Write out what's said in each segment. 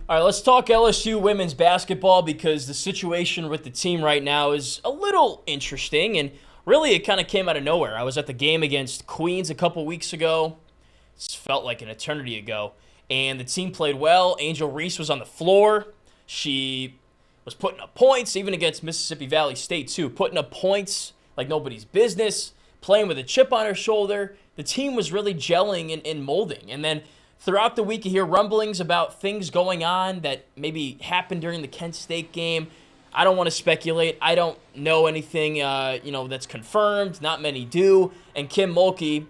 All right, let's talk LSU women's basketball because the situation with the team right now is a little interesting, and really it kind of came out of nowhere. I was at the game against Queens a couple weeks ago. It felt like an eternity ago, and the team played well. Angel Reese was on the floor. She was putting up points, even against Mississippi Valley State too, putting up points like nobody's business, playing with a chip on her shoulder. The team was really gelling and molding, and then throughout the week, you hear rumblings about things going on that maybe happened during the Kent State game. I don't want to speculate. I don't know anything, that's confirmed. Not many do. And Kim Mulkey,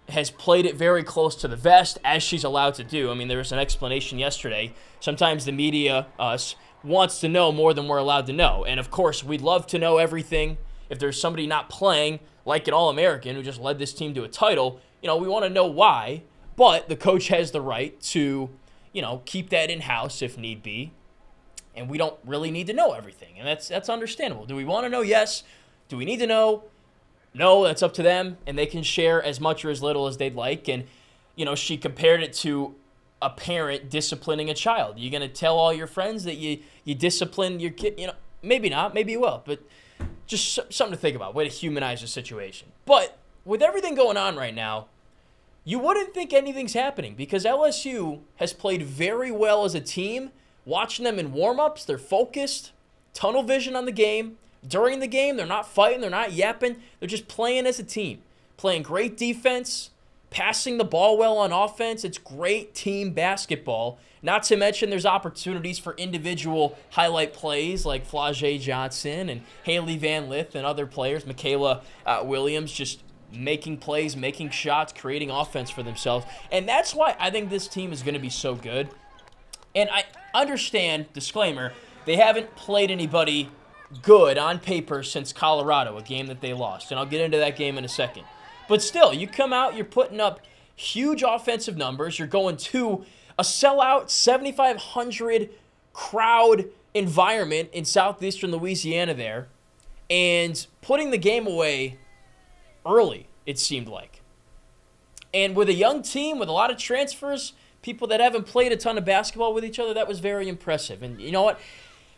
has played it very close to the vest, as she's allowed to do. I mean, there was an explanation yesterday. Sometimes the media, us, wants to know more than we're allowed to know. And, of course, we'd love to know everything. If there's somebody not playing, like an All-American who just led this team to a title, we want to know why. But the coach has the right to, keep that in-house if need be. And we don't really need to know everything. And that's understandable. Do we want to know? Yes. Do we need to know? No, that's up to them. And they can share as much or as little as they'd like. And, she compared it to a parent disciplining a child. You're going to tell all your friends that you discipline your kid? Maybe not. Maybe you will. But just something to think about. Way to humanize the situation. But with everything going on right now, you wouldn't think anything's happening because LSU has played very well as a team. Watching them in warm-ups, they're focused, tunnel vision on the game. During the game, they're not fighting, they're not yapping. They're just playing as a team, playing great defense, passing the ball well on offense. It's great team basketball. Not to mention there's opportunities for individual highlight plays like Flau'jae Johnson and Haley Van Lith and other players, Michaela Williams, just making plays, making shots, creating offense for themselves. And that's why I think this team is going to be so good. And I understand, disclaimer, they haven't played anybody good on paper since Colorado, a game that they lost. And I'll get into that game in a second. But still, you come out, you're putting up huge offensive numbers. You're going to a sellout 7,500 crowd environment in southeastern Louisiana there and putting the game away early, it seemed like. And with a young team, with a lot of transfers, people that haven't played a ton of basketball with each other, that was very impressive. And you know what?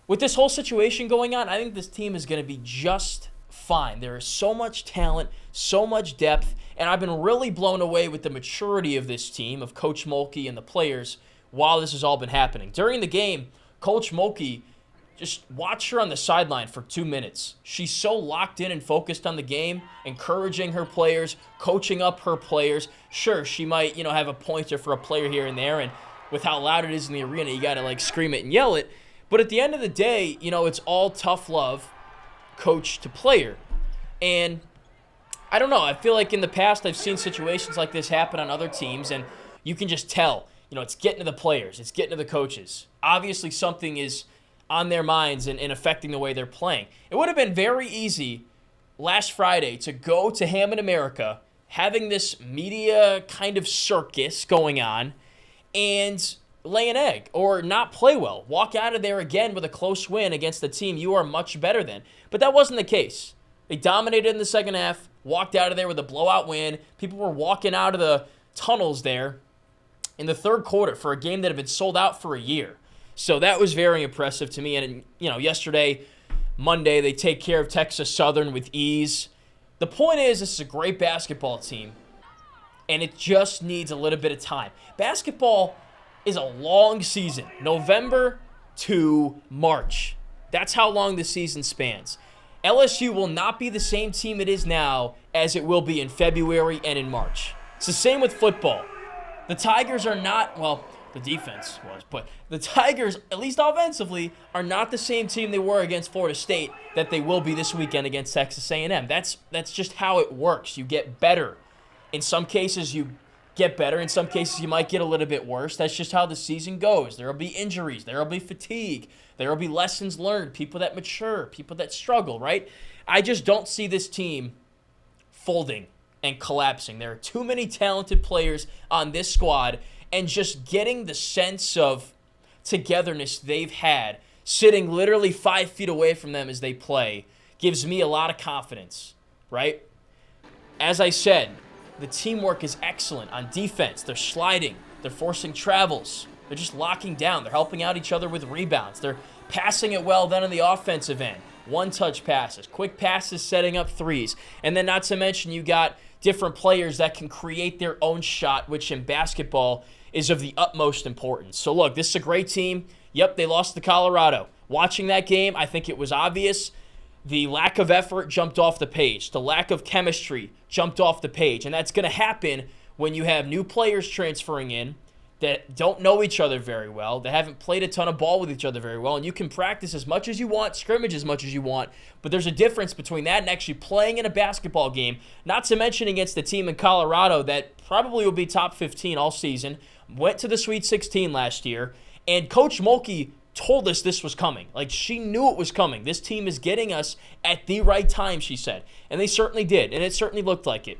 With this whole situation going on, I think this team is going to be just fine. There is so much talent, so much depth, and I've been really blown away with the maturity of this team, of Coach Mulkey and the players, while this has all been happening. During the game, Coach Mulkey, just watch her on the sideline for 2 minutes. She's so locked in and focused on the game, encouraging her players, coaching up her players. Sure, she might, have a pointer for a player here and there, and with how loud it is in the arena, you got to, scream it and yell it. But at the end of the day, it's all tough love, coach to player. And I don't know. I feel like in the past I've seen situations like this happen on other teams, and you can just tell, it's getting to the players. It's getting to the coaches. Obviously something is on their minds and affecting the way they're playing. It would have been very easy last Friday to go to Hammond America, having this media kind of circus going on, and lay an egg or not play well. Walk out of there again with a close win against the team you are much better than. But that wasn't the case. They dominated in the second half, walked out of there with a blowout win. People were walking out of the tunnels there in the third quarter for a game that had been sold out for a year. So that was very impressive to me. And, yesterday, Monday, they take care of Texas Southern with ease. The point is, this is a great basketball team, and it just needs a little bit of time. Basketball is a long season, November to March. That's how long the season spans. LSU will not be the same team it is now as it will be in February and in March. It's the same with football. The Tigers are not, well, the defense was, but the Tigers, at least offensively, are not the same team they were against Florida State that they will be this weekend against Texas A&M. That's just how it works. You get better. In some cases, you get better. In some cases, you might get a little bit worse. That's just how the season goes. There will be injuries. There will be fatigue. There will be lessons learned, people that mature, people that struggle, right? I just don't see this team folding and collapsing. There are too many talented players on this squad, and just getting the sense of togetherness they've had, sitting literally 5 feet away from them as they play, gives me a lot of confidence, right? As I said, the teamwork is excellent on defense. They're sliding. They're forcing travels. They're just locking down. They're helping out each other with rebounds. They're passing it well then on the offensive end. One-touch passes, quick passes, setting up threes. And then not to mention you got different players that can create their own shot, which in basketball is of the utmost importance. So look, this is a great team. Yep, they lost to Colorado. Watching that game, I think it was obvious. The lack of effort jumped off the page. The lack of chemistry jumped off the page. And that's going to happen when you have new players transferring in that don't know each other very well, that haven't played a ton of ball with each other very well, and you can practice as much as you want, scrimmage as much as you want, but there's a difference between that and actually playing in a basketball game, not to mention against the team in Colorado that probably will be top 15 all season, went to the Sweet 16 last year, and Coach Mulkey told us this was coming. Like, she knew it was coming. This team is getting us at the right time, she said, and they certainly did, and it certainly looked like it.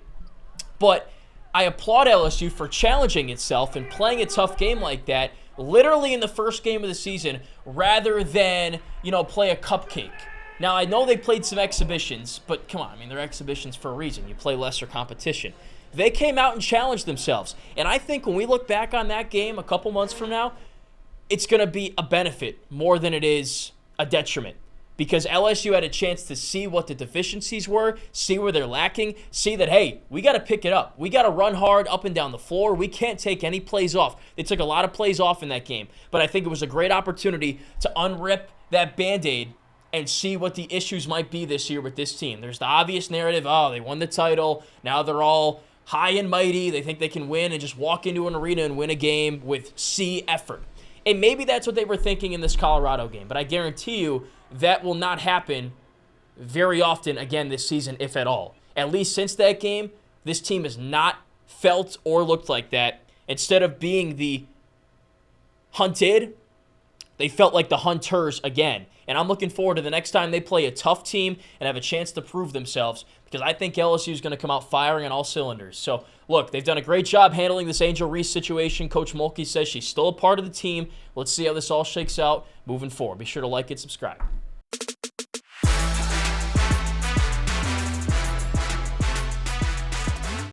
But I applaud LSU for challenging itself and playing a tough game like that literally in the first game of the season rather than, play a cupcake. Now, I know they played some exhibitions, but come on, I mean, they're exhibitions for a reason. You play lesser competition. They came out and challenged themselves. And I think when we look back on that game a couple months from now, it's going to be a benefit more than it is a detriment. Because LSU had a chance to see what the deficiencies were, see where they're lacking, see that, hey, we got to pick it up. We got to run hard up and down the floor. We can't take any plays off. They took a lot of plays off in that game. But I think it was a great opportunity to unrip that Band-Aid and see what the issues might be this year with this team. There's the obvious narrative, they won the title. Now they're all high and mighty. They think they can win and just walk into an arena and win a game with C effort. And maybe that's what they were thinking in this Colorado game. But I guarantee you, that will not happen very often again this season, if at all. At least since that game, this team has not felt or looked like that. Instead of being the hunted, they felt like the hunters again. And I'm looking forward to the next time they play a tough team and have a chance to prove themselves, because I think LSU is going to come out firing on all cylinders. So, look, they've done a great job handling this Angel Reese situation. Coach Mulkey says she's still a part of the team. Let's see how this all shakes out moving forward. Be sure to like and subscribe.